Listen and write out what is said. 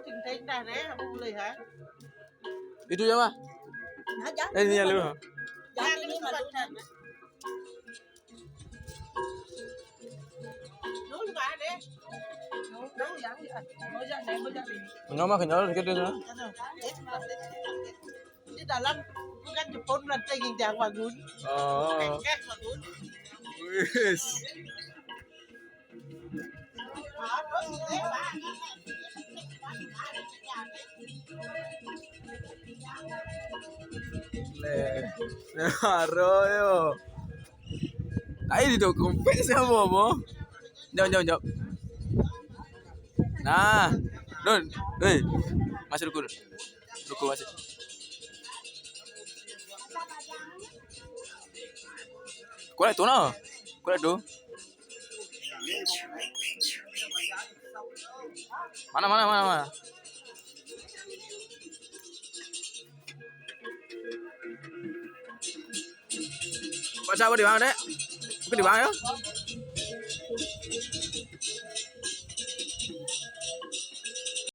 ting-ting dah boleh ha. Itu ya mah. Ini ya lu. Jangan ini malu. Dulu ba deh. Dulu yang Nyoma kenyal dikit deh. Di dalam bukan Jepun lantai yang wagun. Oh. Kek wagun. Wis. Arroyo. Ay, dito kumpes ya bobo. Jauh. Nah, Don, masih ruku masih. Kuala itu no, kuala itu. Mana. Baca apa di mana dek? Bukan di mana ya?